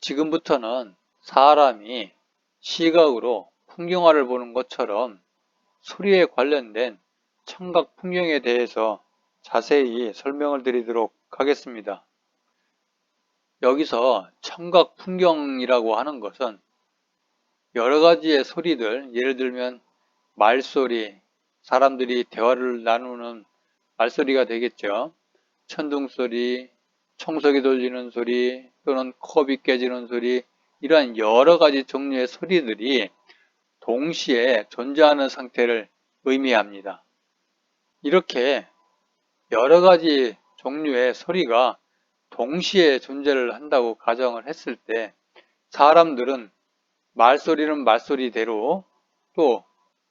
지금부터는 사람이 시각으로 풍경화를 보는 것처럼 소리에 관련된 청각 풍경에 대해서 자세히 설명을 드리도록 하겠습니다. 여기서 청각 풍경이라고 하는 것은 여러 가지의 소리들, 예를 들면 말소리, 사람들이 대화를 나누는 말소리가 되겠죠. 천둥소리, 청소기 돌리는 소리, 또는 컵이 깨지는 소리, 이러한 여러 가지 종류의 소리들이 동시에 존재하는 상태를 의미합니다. 이렇게 여러 가지 종류의 소리가 동시에 존재를 한다고 가정을 했을 때 사람들은 말소리는 말소리대로, 또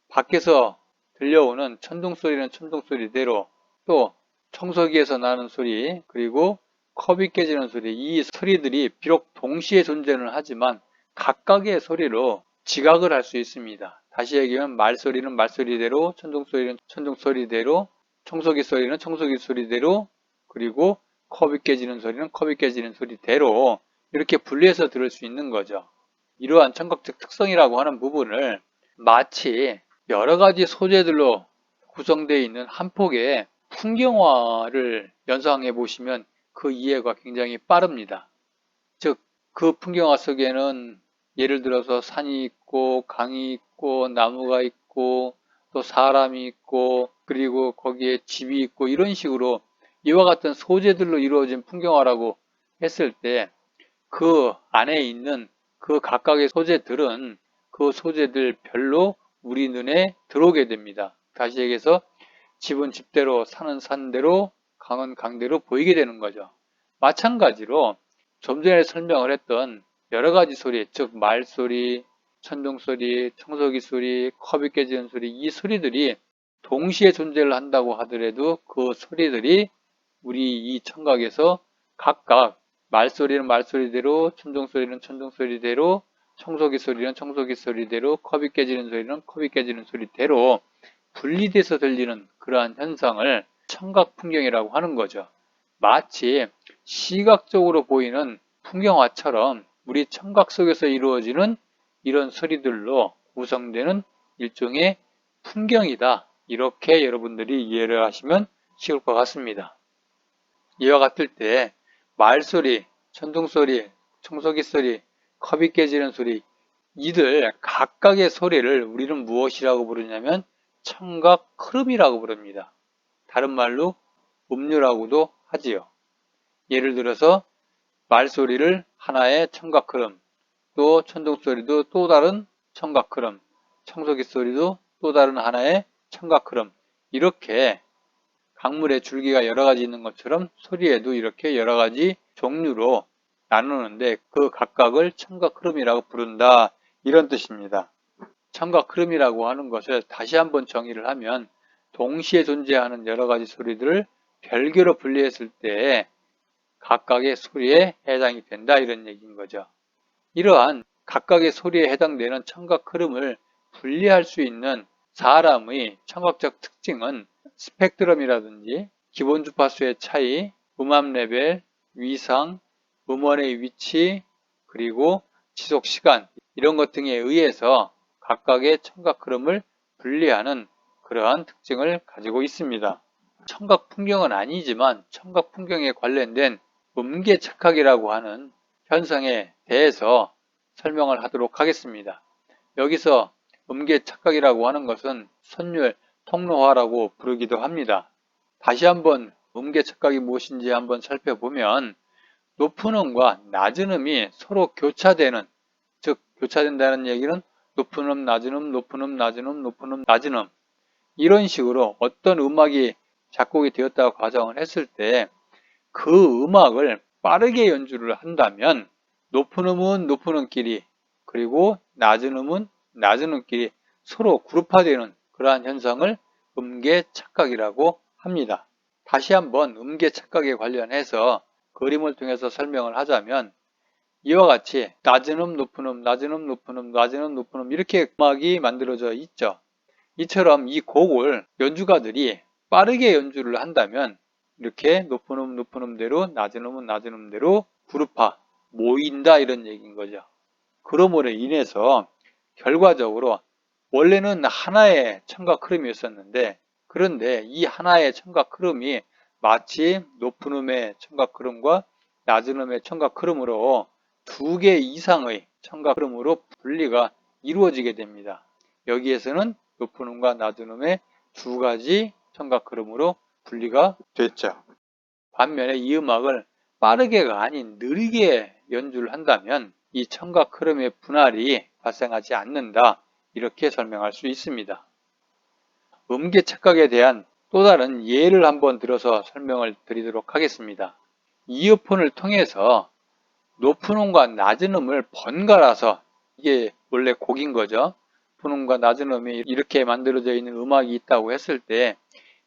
밖에서 들려오는 천둥소리는 천둥소리대로, 또 청소기에서 나는 소리, 그리고 컵이 깨지는 소리, 이 소리들이 비록 동시에 존재는 하지만 각각의 소리로 지각을 할 수 있습니다. 다시 얘기하면 말소리는 말소리대로, 천둥소리는 천둥소리대로, 청소기 소리는 청소기 소리대로, 그리고 컵이 깨지는 소리는 컵이 깨지는 소리대로 이렇게 분리해서 들을 수 있는 거죠. 이러한 청각적 특성이라고 하는 부분을 마치 여러 가지 소재들로 구성되어 있는 한 폭의 풍경화를 연상해 보시면 그 이해가 굉장히 빠릅니다. 즉, 그 풍경화 속에는 예를 들어서 산이 있고 강이 있고 나무가 있고 또 사람이 있고 그리고 거기에 집이 있고 이런 식으로 이와 같은 소재들로 이루어진 풍경화라고 했을 때 그 안에 있는 그 각각의 소재들은 그 소재들 별로 우리 눈에 들어오게 됩니다. 다시 얘기해서 집은 집대로, 산은 산대로, 강은 강대로 보이게 되는 거죠. 마찬가지로 좀 전에 설명을 했던 여러 가지 소리, 즉 말소리, 천둥소리, 청소기 소리, 컵이 깨지는 소리, 이 소리들이 동시에 존재를 한다고 하더라도 그 소리들이 우리 이 청각에서 각각 말소리는 말소리대로, 천둥소리는 천둥소리대로, 청소기 소리는 청소기 소리대로, 컵이 깨지는 소리는 컵이 깨지는 소리대로 분리돼서 들리는 그러한 현상을 청각 풍경이라고 하는 거죠. 마치 시각적으로 보이는 풍경화처럼 우리 청각 속에서 이루어지는 이런 소리들로 구성되는 일종의 풍경이다. 이렇게 여러분들이 이해를 하시면 쉬울 것 같습니다. 이와 같을 때 말소리, 천둥소리, 청소기 소리, 컵이 깨지는 소리, 이들 각각의 소리를 우리는 무엇이라고 부르냐면 청각 흐름이라고 부릅니다. 다른 말로 음류라고도 하지요. 예를 들어서 말소리를 하나의 청각 흐름, 또 천둥소리도 또 다른 청각 흐름, 청소기 소리도 또 다른 하나의 청각 흐름, 이렇게 강물의 줄기가 여러 가지 있는 것처럼 소리에도 이렇게 여러 가지 종류로 나누는데 그 각각을 청각 흐름이라고 부른다, 이런 뜻입니다. 청각 흐름이라고 하는 것을 다시 한번 정의를 하면 동시에 존재하는 여러 가지 소리들을 별개로 분리했을 때 각각의 소리에 해당이 된다, 이런 얘기인 거죠. 이러한 각각의 소리에 해당되는 청각 흐름을 분리할 수 있는 사람의 청각적 특징은 스펙트럼이라든지 기본 주파수의 차이, 음압 레벨, 위상, 음원의 위치, 그리고 지속 시간, 이런 것 등에 의해서 각각의 청각 흐름을 분리하는 그러한 특징을 가지고 있습니다. 청각 풍경은 아니지만 청각 풍경에 관련된 음계 착각이라고 하는 현상에 대해서 설명을 하도록 하겠습니다. 여기서 음계 착각이라고 하는 것은 선율 통로화라고 부르기도 합니다. 다시 한번 음계 착각이 무엇인지 한번 살펴보면 높은 음과 낮은 음이 서로 교차되는, 즉 교차된다는 얘기는 높은 음, 낮은 음, 높은 음, 낮은 음, 높은 음, 낮은 음, 이런 식으로 어떤 음악이 작곡이 되었다고 가정을 했을 때 그 음악을 빠르게 연주를 한다면 높은 음은 높은 음끼리, 그리고 낮은 음은 낮은 음끼리 서로 그룹화되는 그러한 현상을 음계 착각이라고 합니다. 다시 한번 음계 착각에 관련해서 그림을 통해서 설명을 하자면 이와 같이 낮은 음, 높은 음, 낮은 음, 높은 음, 낮은 음, 높은 음, 이렇게 음악이 만들어져 있죠. 이처럼 이 곡을 연주가들이 빠르게 연주를 한다면 이렇게 높은 음, 높은 음대로, 낮은 음은 낮은 음대로 그룹화, 모인다 이런 얘기인 거죠. 그러므로 인해서 결과적으로 원래는 하나의 청각 흐름이었었는데, 그런데 이 하나의 청각 흐름이 마치 높은 음의 청각 흐름과 낮은 음의 청각 흐름으로 두 개 이상의 청각 흐름으로 분리가 이루어지게 됩니다. 여기에서는 높은 음과 낮은 음의 두 가지 청각 흐름으로 분리가 됐죠. 반면에 이 음악을 빠르게가 아닌 느리게 연주를 한다면 이 청각 흐름의 분할이 발생하지 않는다, 이렇게 설명할 수 있습니다. 음계 착각에 대한 또 다른 예를 한번 들어서 설명을 드리도록 하겠습니다. 이어폰을 통해서 높은 음과 낮은 음을 번갈아서, 이게 원래 곡인 거죠. 높은 음과 낮은 음이 이렇게 만들어져 있는 음악이 있다고 했을 때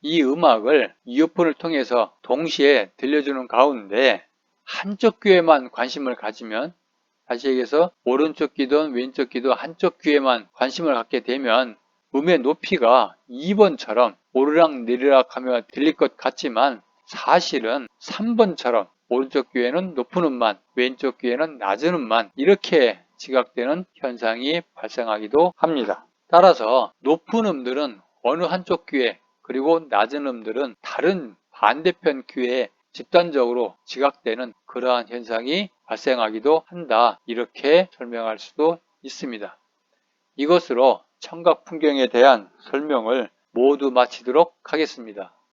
이 음악을 이어폰을 통해서 동시에 들려주는 가운데 한쪽 귀에만 관심을 가지면, 다시 얘기해서 오른쪽 귀든 왼쪽 귀든 한쪽 귀에만 관심을 갖게 되면 음의 높이가 2번처럼 오르락 내리락 하며 들릴 것 같지만 사실은 3번처럼 오른쪽 귀에는 높은 음만, 왼쪽 귀에는 낮은 음만 이렇게 지각되는 현상이 발생하기도 합니다. 따라서 높은 음들은 어느 한쪽 귀에, 그리고 낮은 음들은 다른 반대편 귀에 집단적으로 지각되는 그러한 현상이 발생하기도 한다, 이렇게 설명할 수도 있습니다. 이것으로 청각 풍경에 대한 설명을 모두 마치도록 하겠습니다.